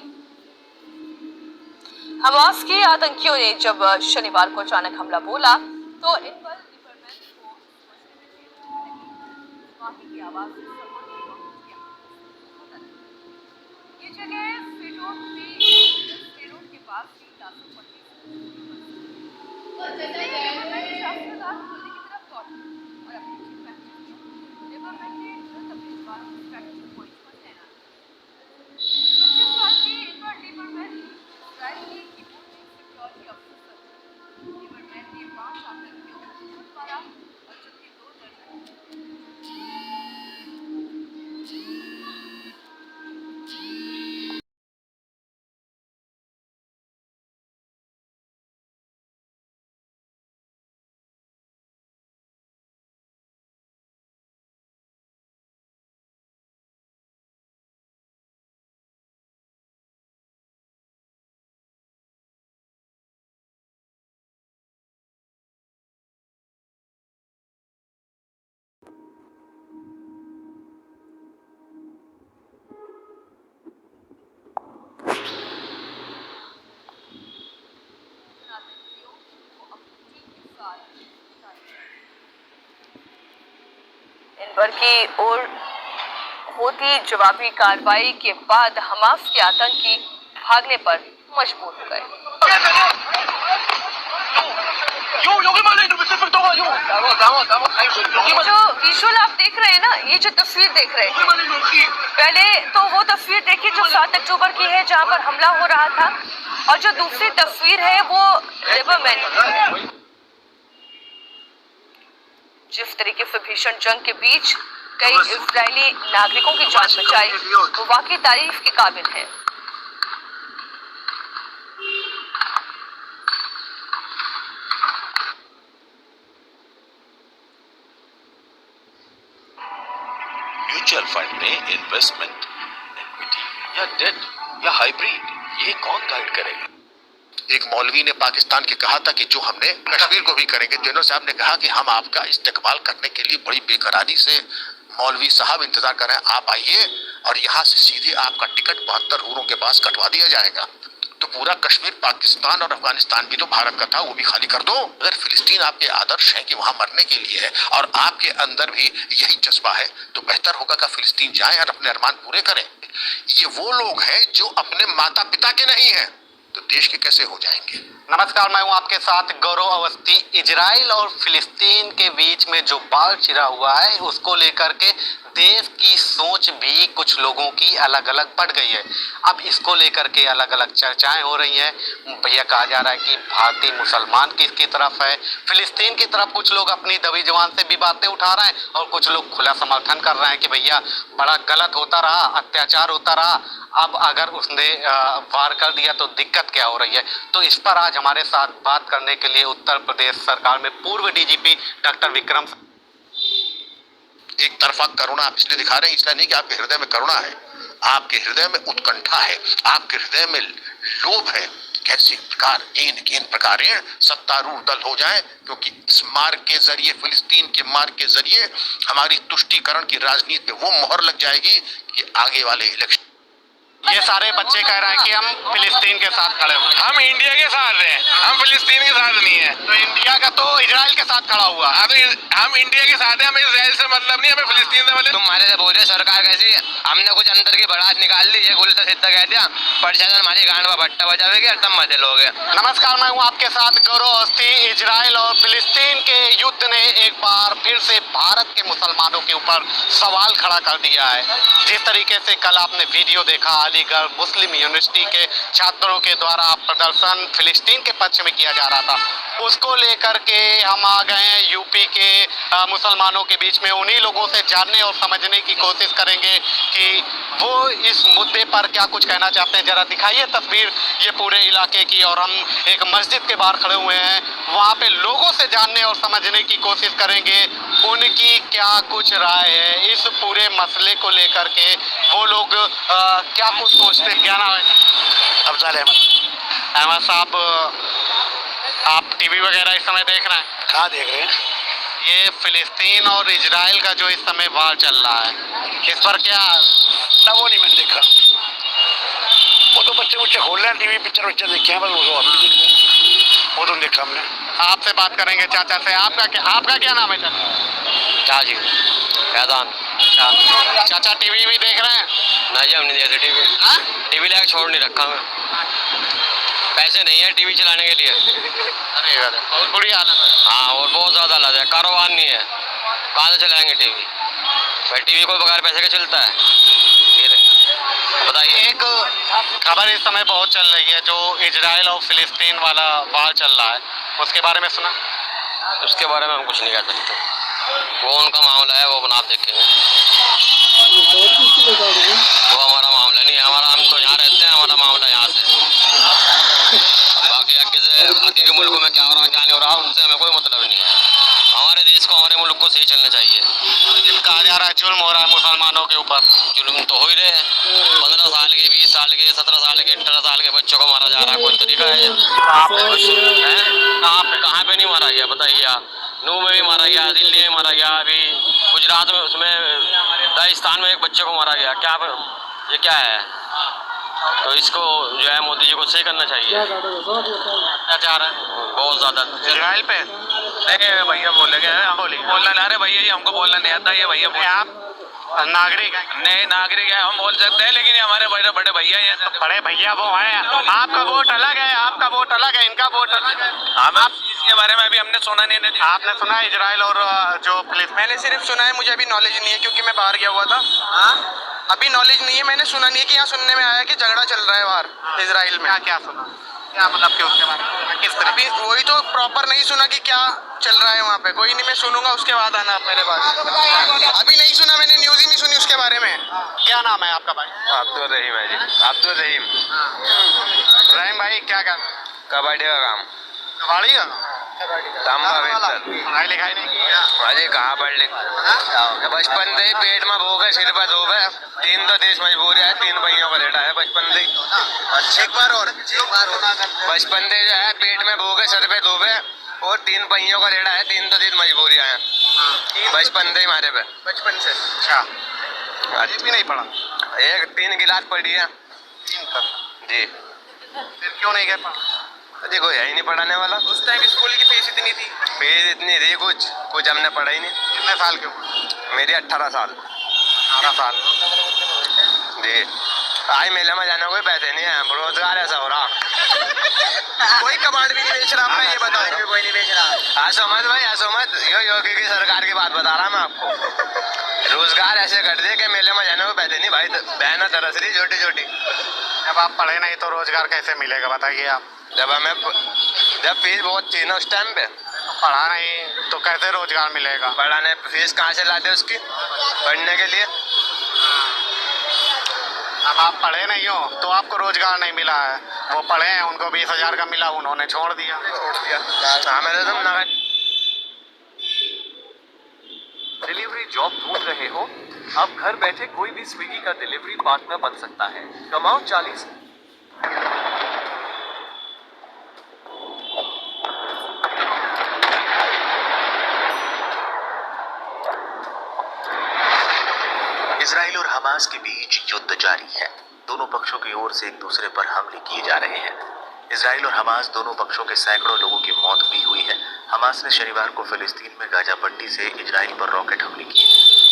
हमास के आतंकियों ने जब शनिवार को अचानक हमला बोला तो इन पर की आवाज ये जगह के पास पर की ओर होती जवाबी कार्रवाई के बाद हमास के आतंकी भागने पर मजबूर हो गए। जो विजुअल आप देख रहे हैं ना, ये जो तस्वीर देख रहे हैं, पहले तो वो तस्वीर देखिए जो 7 अक्टूबर की है जहां पर हमला हो रहा था, और जो दूसरी तस्वीर है वो लिबरमैन। जिस तरीके से भीषण जंग के बीच कई इजरायली नागरिकों की जान बचाई वो वाकई तारीफ के काबिल है। म्यूचुअल फंड में इन्वेस्टमेंट, इक्विटी या डेट या हाइब्रिड, ये कौन गाइड करेगा? एक मौलवी ने पाकिस्तान के कहा था कि जो हमने कश्मीर को भी करेंगे। जनरल साहब ने कहा कि हम आपका इस्तेकबाल करने के लिए बड़ी बेकरारी से मौलवी साहब इंतजार कर रहे हैं, आप आइए और यहाँ से सीधे आपका टिकट 72 हूरों के पास कटवा दिया जाएगा। तो पूरा कश्मीर पाकिस्तान और अफगानिस्तान भी तो भारत का था, वो भी खाली कर दो। अगर फिलिस्तीन आपके आदर्श है कि वहां मरने के लिए है और आपके अंदर भी यही जज्बा है, तो बेहतर होगा कि फिलिस्तीन जाएं और अपने अरमान पूरे करें। ये वो लोग हैं जो अपने माता पिता के नहीं हैं, तो देश के कैसे हो जाएंगे? नमस्कार, मैं हूं आपके साथ गौरव अवस्थी। इजराइल और फिलिस्तीन के बीच में जो बाढ़ छिड़ा हुआ है उसको लेकर के देश की सोच भी कुछ लोगों की अलग अलग पड़ गई है। अब इसको लेकर के अलग अलग चर्चाएं हो रही हैं। भैया कहा जा रहा है कि भारतीय मुसलमान किसकी तरफ है, फिलिस्तीन की तरफ कुछ लोग अपनी दबी जबान से भी बातें उठा रहे हैं और कुछ लोग खुला समर्थन कर रहे हैं कि भैया बड़ा गलत होता रहा, अत्याचार होता रहा, अब अगर उसने वार कर दिया तो दिक्कत क्या हो रही है। तो इस पर आज हमारे साथ बात करने के लिए उत्तर प्रदेश सरकार में पूर्व डीजीपी डॉक्टर विक्रम। एक तरफा करुणा आप इसलिए दिखा रहे हैं, इसलिए नहीं कि आपके हृदय में करुणा है, आपके हृदय में उत्कंठा है, आपके हृदय में लोभ है कैसे प्रकार इन प्रकारेण सत्तारूढ़ दल हो जाए, क्योंकि इस मार्ग के जरिए, फिलिस्तीन के मार्ग के जरिए हमारी तुष्टीकरण की राजनीति पे वो मोहर लग जाएगी कि आगे वाले इलेक्शन। ये सारे बच्चे कह रहे हैं कि हम फिलिस्तीन के साथ खड़े हुए, हम इंडिया के साथ हैं, हम फिलिस्तीन के साथ नहीं है। तो इंडिया का तो इजराइल के साथ खड़ा हुआ। हाँ, तो हम इंडिया के साथ हैं, हमें इजराइल से मतलब नहीं, हमें फिलिस्तीन से मतलब। तुम हमारे से बोल रहे सरकार कैसी, हमने कुछ अंदर की भड़ास निकाल ली, ये उल्टा सीधा कह दिया, प्रशासन हमारी गांड में भट्टा बजावेगी और तब मजे लोगे। नमस्कार, मैं हूं आपके साथ गौरव अवस्थी। इजराइल और फिलिस्तीन के युद्ध ने एक बार फिर से भारत के मुसलमानों के ऊपर सवाल खड़ा कर दिया है। जिस तरीके से कल आपने वीडियो देखा, अलीगढ़ मुस्लिम यूनिवर्सिटी के छात्रों के द्वारा प्रदर्शन फिलिस्तीन के पक्ष में किया जा रहा था, उसको लेकर के हम आ गए हैं यूपी के मुसलमानों के बीच में। उन्हीं लोगों से जानने और समझने की कोशिश करेंगे कि वो इस मुद्दे पर क्या कुछ कहना चाहते हैं। जरा दिखाइए तस्वीर ये पूरे इलाके की, और हम एक मस्जिद के बाहर खड़े हुए हैं, वहाँ पे लोगों से जानने और समझने की कोशिश करेंगे उनकी क्या कुछ राय है इस पूरे मसले को लेकर के। वो लोग क्या कुछ सोचते हैं। क्या नाम है? अफजल अहमद। अहमद साहब, आप टीवी वगैरह इस समय देख रहे हैं? कहाँ देख रहे हैं? ये फिलिस्तीन और इजराइल का जो इस समय वार चल रहा है, इस पर क्या? ना वो नहीं मैंने देखा, वो तो बच्चे खोल रहे हैं टीवी, पिक्चर देखे हैं, बस वो अभी देख रहे हैं, वो तो देखा हमने। आपसे बात करेंगे चाचा से। आपका क्या नाम है चाचा? चाची फैजान। चाचा टीवी भी देख रहे हैं? नहीं, हम नहीं देखते टीवी। टीवी लेकर छोड़ नहीं रखा मैं, पैसे नहीं है टीवी चलाने के लिए। अरे यार, बहुत बुरी हालत है। हाँ, और बहुत ज्यादा हालत है, कारोबार नहीं है, कहाँ से चलाएंगे टीवी? भाई टीवी को बगैर पैसे के चलता है? बताइए। एक खबर इस समय बहुत चल रही है, जो इजराइल और फिलिस्तीन वाला वार चल रहा है, उसके बारे में सुना? उसके बारे में हम कुछ नहीं कह सकते, वो उनका मामला है, वो अपन आप देखेंगे। वो हमारा मामला नहीं है, हम तो यहाँ रहते हैं, हमारा मामला यहाँ से। बाकी आगे के मुल्कों में क्या हो रहा क्या नहीं हो रहा उनसे हमें कोई मतलब नहीं है। हमारे देश को, हमारे मुल्क को सही चलना चाहिए। लेकिन कहा जा रहा है जुल्म हो रहा है मुसलमानों के ऊपर। जुल्म तो हो ही रहे हैं, 15 साल के, 20 साल के, 17 साल के, 18 साल के बच्चों को मारा जा रहा है। कोई तरीका है? कहाँ पे नहीं मारा गया बताइए आप? नू में भी मारा गया, दिल्ली में मारा गया, अभी गुजरात में, उसमें राजस्थान में एक बच्चे को मारा गया। क्या ये क्या है? तो इसको जो है मोदी जी को सही करना चाहिए। बहुत ज्यादा इजराइल पे नहीं भैया बोलेंगे, बोलना ना, अरे भैया ये हमको बोलना नहीं आता, ये भैया आप नागरिक हैं? नहीं, नागरिक है, हम बोल सकते हैं, लेकिन ये हमारे बड़े भैया हैं। तो बड़े भैया वो हैं, आपका वोट अलग है, आपका वोट अलग है, इनका वोट अलग है। आप इसके बारे में अभी हमने सुना नहीं। आपने सुना है इजराइल और जो फिलिस्तीन? मैंने सिर्फ सुना है, मुझे अभी नॉलेज नहीं है क्योंकि मैं बाहर गया हुआ था। अभी नॉलेज नहीं है, मैंने सुना नहीं है कि यहाँ सुनने में आया कि झगड़ा चल रहा है बाहर इजराइल में। क्या सुना? क्या मतलब कि उसके बारे में किस तरह? अभी वही तो प्रॉपर नहीं सुना कि क्या चल रहा है वहाँ पे। कोई नहीं, मैं सुनूंगा उसके बाद आना आप मेरे पास। अभी नहीं सुना मैंने, न्यूज ही नहीं सुनी उसके बारे में। क्या नाम है आपका भाई? अब्दुल रहीम है जी, अब्दुल रहीम। रहीम भाई क्या काम? कबाड़ी का काम। कबाड़ी का? पढ़ाई लिखाई नहीं की? अरे कहाँ पढ़ लिख, बचपन से ही पेट में भोग है, सिर पर धोब है, 3 तो देश मजबूर है, 3 भाइयों का लेटा है बचपन से। एक बार और बचपन से जो है पेट में भोग है, सिर पे धोब है, और 3 पहियों का लेटा है, 3 तो दिन मजबूरियाँ हैं बचपन से ही हमारे पे। बचपन से? अच्छा, भी नहीं पढ़ा? 3 गिलास पढ़ी है जी। फिर क्यों नहीं गए पढ़ा? देखो यही नहीं पढ़ाने वाला। उस टाइम स्कूल की फीस इतनी थी? फीस इतनी थी, कुछ हमने पढ़ा ही नहीं। कितने साल के हो? मेरी 18 साल। 18 साल जी। आज मेले में जाने कोई पैसे नहीं है, रोजगार ऐसा हो रहा। कोई कबाड़ भी नहीं बेच रहा, आपने ये बताया? कोई नहीं बेच रहा। असमत भाई, असमत। योगी की सरकार की बात बता रहा मैं आपको। रोजगार ऐसे कर दिए कि मेले में जाने को पैसे नहीं भाई, बहना तरस रही छोटी छोटी। जब आप पढ़े नहीं तो रोजगार कैसे मिलेगा बताइए आप? जब फीस बहुत थी ना उस टाइम पे, पढ़ा नहीं तो कैसे रोजगार मिलेगा? पढ़ाने फीस कहाँ से लाते उसकी, पढ़ने के लिए? अब आप पढ़े नहीं हो तो आपको रोजगार नहीं मिला है। वो पढ़े हैं, उनको 20,000 का मिला, उन्होंने छोड़ दिया। मेरे तुम ना डिलीवरी जॉब ढूंढ रहे हो? अब घर बैठे कोई भी स्विगी का डिलीवरी पार्टनर बन सकता है। कमाओ 40। इजराइल और हमास के बीच युद्ध जारी है। दोनों पक्षों की ओर से एक दूसरे पर हमले किए जा रहे हैं। इजराइल और हमास दोनों पक्षों के सैकड़ों लोगों की मौत भी हुई है। हमास ने शनिवार को फिलिस्तीन में गाजा पट्टी से इजराइल पर रॉकेट हमले किए।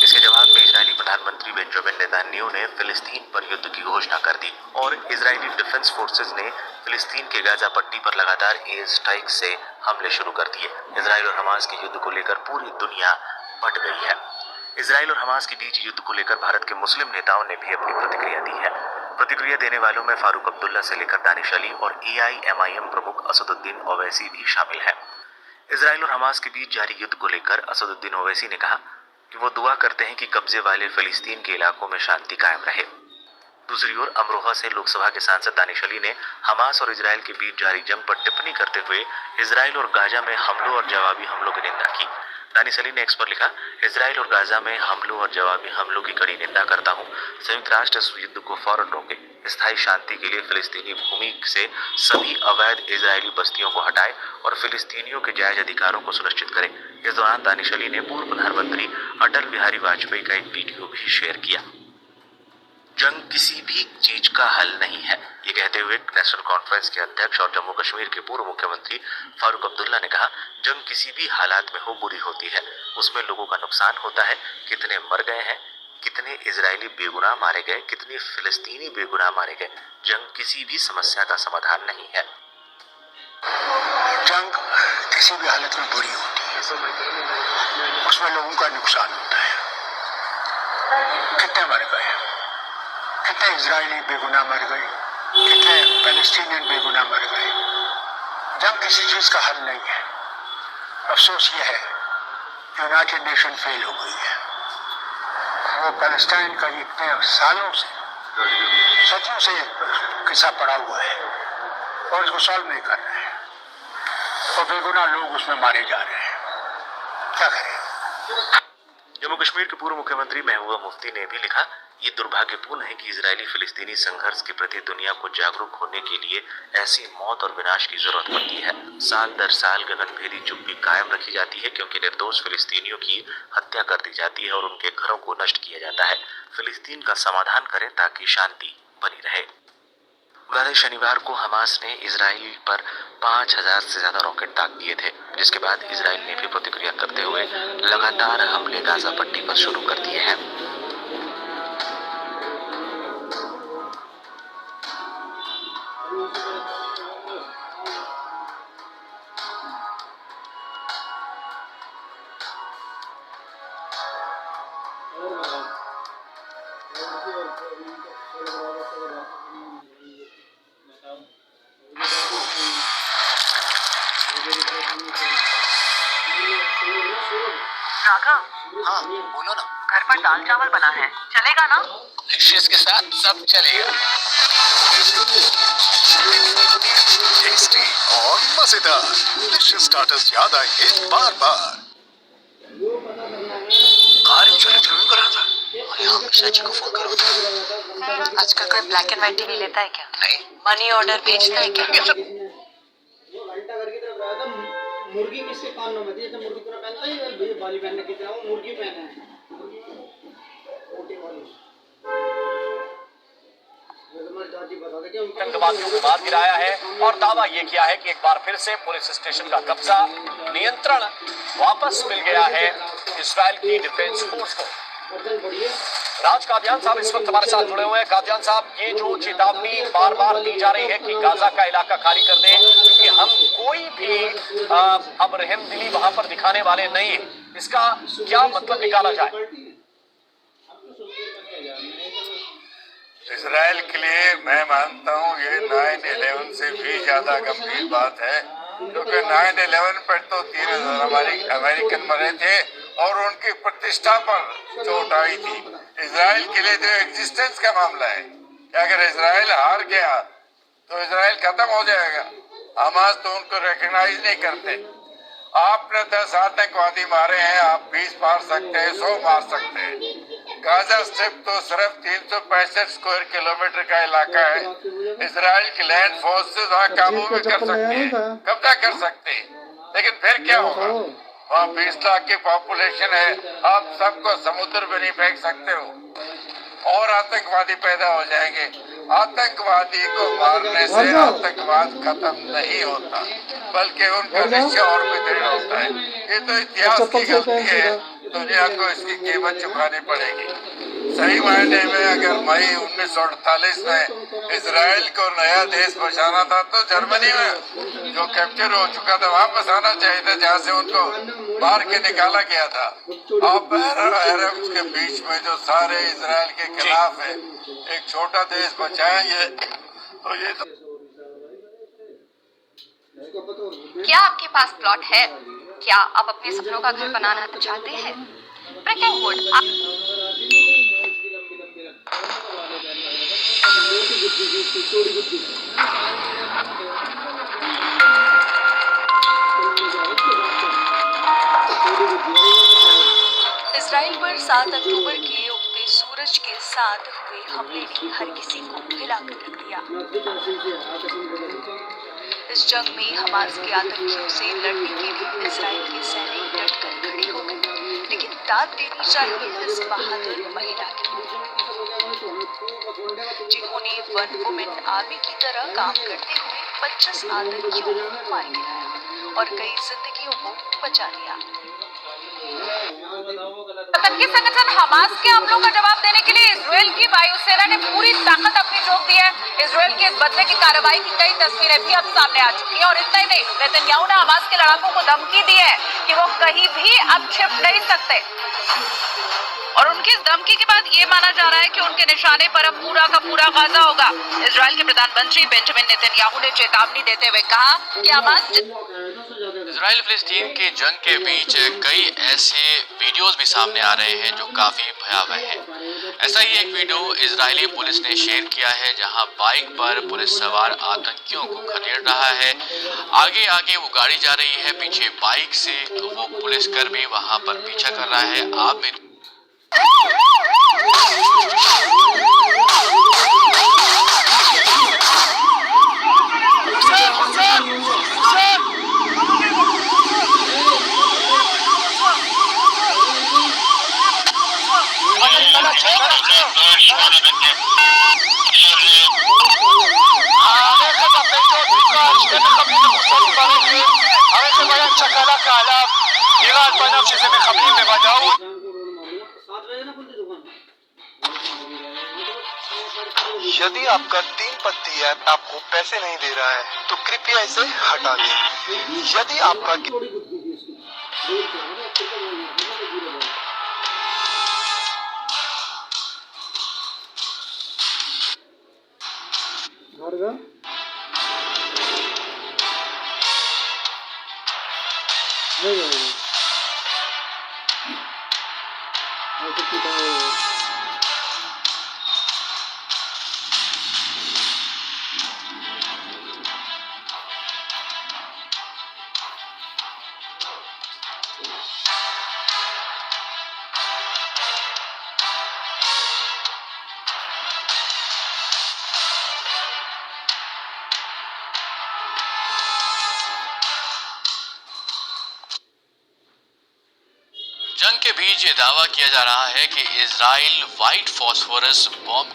इसके जवाब में इजरायली प्रधानमंत्री बेंजामिन नेतन्याहू ने फिलिस्तीन पर युद्ध की घोषणा कर दी और इजरायली डिफेंस फोर्सेज ने फिलिस्तीन के गाजा पट्टी पर लगातार एयर स्ट्राइक से हमले शुरू कर दिए। इजराइल और हमास के युद्ध को लेकर पूरी दुनिया पट गई है। इजराइल और हमास के बीच युद्ध को लेकर भारत के मुस्लिम नेताओं ने भी अपनी प्रतिक्रिया दी है। प्रतिक्रिया देने वालों में फारूक अब्दुल्ला से लेकर दानिश अली और AIMIM प्रमुख असदुद्दीन ओवैसी भी शामिल है। इजराइल और हमास के बीच जारी युद्ध को लेकर असदुद्दीन ओवैसी ने कहा कि वो दुआ करते हैं कि कब्जे वाले फिलिस्तीन के इलाकों में शांति कायम रहे। दूसरी ओर अमरोहा से लोकसभा के सांसद दानिश अली ने हमास और इजराइल के बीच जारी जंग पर टिप्पणी करते हुए इजराइल और गाजा में हमलों और जवाबी हमलों की निंदा की। दानिश अली ने एक्स पर लिखा, इजराइल और गाजा में हमलों और जवाबी हमलों की कड़ी निंदा करता हूं। संयुक्त राष्ट्र इस युद्ध को फौरन रोके, स्थायी शांति के लिए फिलिस्तीनी भूमि से सभी अवैध इजरायली बस्तियों को हटाए और फिलिस्तीनियों के जायज अधिकारों को सुनिश्चित करें। इस दौरान दानिश अली ने पूर्व प्रधानमंत्री अटल बिहारी वाजपेयी का एक वीडियो भी शेयर किया। जंग किसी भी चीज का हल नहीं है, ये कहते हुए नेशनल कॉन्फ्रेंस के अध्यक्ष और जम्मू कश्मीर के पूर्व मुख्यमंत्री फारूक अब्दुल्ला ने कहा, जंग किसी भी हालात में हो बुरी होती है, उसमें लोगों का नुकसान होता है। कितने मर गए हैं, कितने इजरायली बेगुनाह मारे गए, कितने फिलिस्तीनी बेगुनाह मारे गए। जंग किसी भी समस्या का समाधान नहीं है। जंग किसी भी हालत में बुरी होती है, उसमें लोगों का नुकसान होता है। कितने मर गए, कितने इजरायली बेगुनाह मर गए, कितने पैलेस्टीनियन बेगुनाह मर गए। जंग किसी चीज का हल नहीं है। अफसोस ये है कि यूनाइटेड नेशन फेल हो गई है। वो पैलेस्टाइन का इतने सालों से, सदियों से किस्सा पड़ा हुआ है और इसको सॉल्व नहीं कर रहे हैं और बेगुनाह लोग उसमें मारे जा रहे हैं। क्या करें? जम्मू कश्मीर के पूर्व मुख्यमंत्री महबूबा मुफ्ती ने भी लिखा, ये दुर्भाग्यपूर्ण है कि इजरायली फिलिस्तीनी संघर्ष के प्रति दुनिया को जागरूक होने के लिए ऐसी मौत और विनाश की जरूरत पड़ती है। साल दर साल गगनभेदी चुप्पी कायम रखी जाती है क्योंकि निर्दोष फिलिस्तीनियों की हत्या कर दी जाती है और उनके घरों को नष्ट किया जाता है। फिलिस्तीन का समाधान करें ताकि शांति बनी रहे। बता शनिवार को हमास ने इजराइल पर 5000 से ज्यादा रॉकेट दाग दिए थे, जिसके बाद इजराइल ने भी प्रतिक्रिया करते हुए लगातार हमले गाजा पट्टी पर शुरू कर दिए हैं। राघव, हाँ बोलो ना। घर पर दाल चावल बना है, चलेगा ना? डिशेस के साथ सब चलेगा। टेस्टी और मजेदार डिशेस स्टार्टर्स याद आएंगे बार बार। कार इंश्योरेंस रिन्यू करा था। अरे हाँ, चाची को फोन करो। आजकल कोई ब्लैक एंड व्हाइट टीवी लेता है क्या? नहीं। मनी ऑर्डर भेजता है क्या? मुर्गी किसके कान में बती है? मुर्गी पूरा पहनता है ये बाली पहनने की तरह वो मुर्गी पहना है, मोटी वाली। आतंकवादियों को मार गिराया है और दावा ये किया है कि एक बार फिर से पुलिस स्टेशन का कब्जा, नियंत्रण वापस मिल गया है इजराइल की डिफेंस फोर्स को। राज कादियान साहब इस वक्त हमारे साथ जुड़े हुए हैं। कादियान साहब, ये जो चेतावनी बार बार दी जा रही है कि गाजा का इलाका खाली कर दें क्योंकि हम कोई भी अब रहमदिली वहां पर दिखाने वाले नहीं है, इसका क्या मतलब निकाला जाए? इजराइल के लिए मैं मानता हूँ ये 9/11 से भी ज्यादा गंभीर बात है, क्योंकि 9/11 पर तो 3000 अमेरिकन मरे थे और उनकी प्रतिष्ठा पर चोट आई थी। इजराइल के लिए तो एग्जिस्टेंस का मामला है। अगर इजराइल हार गया तो इजराइल खत्म हो जाएगा। हमास तो उनको रिकॉग्नाइज नहीं करते। आपने 10 आतंकवादी मारे हैं, आप 20 मार सकते हैं, 100 मार सकते हैं। गाजा स्ट्रिप तो सिर्फ 365 स्क्वायर किलोमीटर का इलाका है। इजराइल की लैंड फोर्सेस वहाँ काबू में कर सकते हैं, कब्जा कर सकते हैं, लेकिन फिर क्या होगा? वहाँ 20 लाख की पॉपुलेशन है, आप सबको समुद्र में नहीं फेंक सकते हो। और आतंकवादी पैदा हो जाएंगे। आतंकवादी को मारने से आतंकवाद खत्म नहीं होता, बल्कि उनका निश्चय और भी दृढ़ होता है। ये तो इतिहास की गलती है, दुनिया को इसकी कीमत चुकानी पड़ेगी। सही मायने में अगर मई 1948 में इजराइल को नया देश बचाना था तो जर्मनी में जो कैप्चर हो चुका था वापस आना चाहिए था, जहाँ से उनको मार के निकाला गया था। अब अरब के बीच में जो सारे इजराइल के खिलाफ है, एक छोटा देश बचाएंगे तो ये तो क्या आपके पास प्लॉट है? क्या आप अपने सपनों का घर बनाना चाहते हैं? ब्रिकनवुड इजराइल पर 7 अक्टूबर के उगते सूरज के साथ हुए हमले ने हर किसी को हिलाकर रख दिया। इस जंग में हमास के आतंकियों से लड़ने के लिए इजराइल के सैनिक डटकर खड़े हो गए, लेकिन दाद देनी चाहिए इस बहादुर महिला की, जिन्होंने वन वुमेन आर्मी की तरह काम करते हुए 25 आतंकियों को मार गिराया और कई जिंदगियों को बचा लिया। आतंकी संगठन हमास के हमलों का जवाब देने के लिए इजराइल की वायुसेना ने पूरी ताकत अपनी झोंक दी है। इजराइल के इस बदले की कार्रवाई की कई तस्वीरें भी अब सामने आ चुकी है और इतना ही नहीं, नेतन्याहू ने हमास के लड़ाकों को धमकी दी है कि वो कहीं भी अब छिप नहीं सकते और उनकी इस धमकी के बाद ये माना जा रहा है कि उनके निशाने पर अब पूरा का पूरा गाजा होगा। इजराइल के प्रधानमंत्री बेंजामिन नेतन्याहू ने चेतावनी देते हुए कहा कि हमास इजराइल फिलिस्तीन की जंग के बीच कई ऐसे वीडियोस भी सामने आ रहे हैं जो काफी भयावह हैं। ऐसा ही एक वीडियो इजरायली पुलिस ने शेयर किया है जहां बाइक पर पुलिस सवार आतंकियों को खदेड़ रहा है। आगे आगे वो गाड़ी जा रही है, पीछे बाइक से वो पुलिसकर्मी वहां पर पीछा कर रहा है। आप भी यदि आपका 3 पत्ती ऐप आपको पैसे नहीं दे रहा है तो कृपया इसे हटा दें। यदि आपका जंग के बीच ये दावा किया जा रहा है कि Israel white phosphorus bomb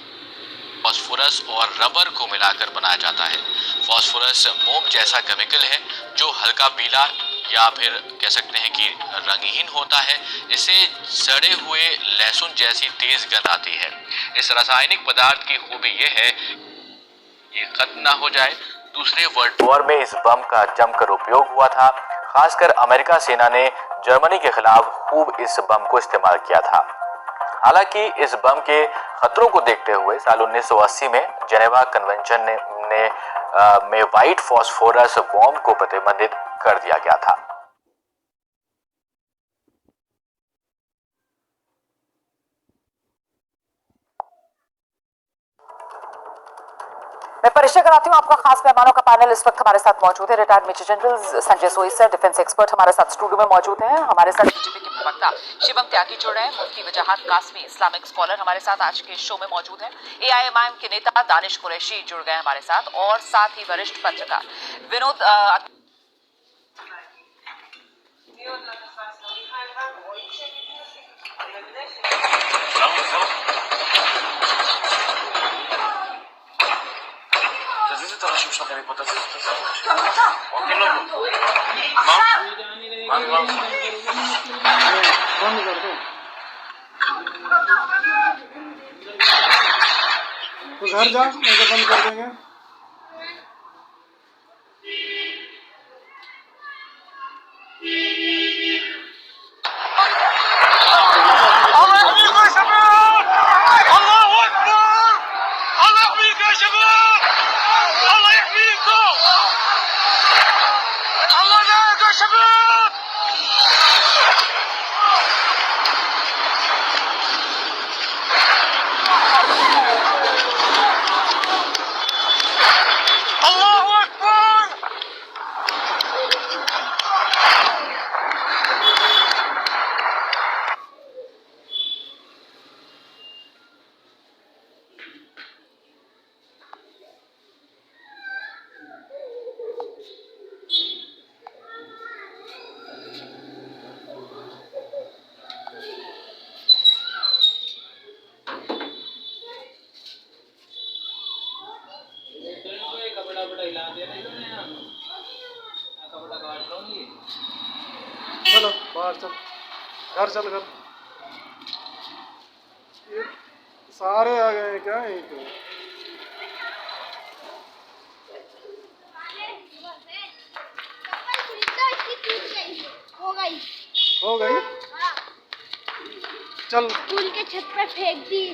phosphorus और रबर को मिलाकर बनाया जाता है। फॉस्फोरस मोम जैसा केमिकल है जो हल्का पीला या फिर कह सकते हैं कि रंगहीन होता है। इसे सड़े हुए लहसुन जैसी तेज गंध आती है। इस रासायनिक पदार्थ की खूबी यह है ये खत्म ना हो जाए। दूसरे वर्ल्ड वॉर में इस बम का जमकर उपयोग हुआ था। खासकर अमेरिका सेना ने जर्मनी के खिलाफ खूब इस बम को इस्तेमाल किया था। हालांकि इस बम के खतरों को देखते हुए साल 1980 में जेनेवा कन्वेंशन में व्हाइट फॉस्फोरस बॉम्ब को प्रतिबंधित कर दिया गया था। मैं परिचय कराती हूँ आपका खास मेहमानों का पैनल इस वक्त हमारे साथ मौजूद है। रिटायर्ड मेजर जनरल संजय सोई सर, डिफेंस एक्सपर्ट हमारे साथ स्टूडियो में मौजूद हैं। हमारे साथ बीजेपी के प्रवक्ता शिवम त्यागी जुड़ रहे हैं। मुफ्ती वजाहत कासमी इस्लामिक स्कॉलर हमारे साथ आज के शो में मौजूद हैं। AIMIM के नेता दानिश कुरैशी जुड़ गए हमारे साथ और साथ ही वरिष्ठ पत्रकार विनोद איזה תרשים שלכם פה? תזיזו. אוקיי, לא. מה? מה נגמר? बंद कर दो तो घर जा नहीं तो बंद कर देंगे चलो बाहर चल घर चल घर ये सारे आ गए हैं क्या यहीं पे हो गई चल स्कूल के छत पर फेंक दी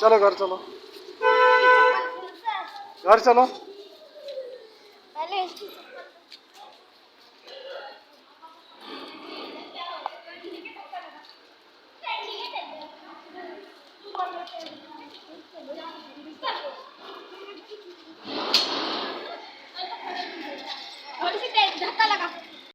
चलो घर चलो घर चलो पहले इसकी थोड़ी सी तेज धक्का लगा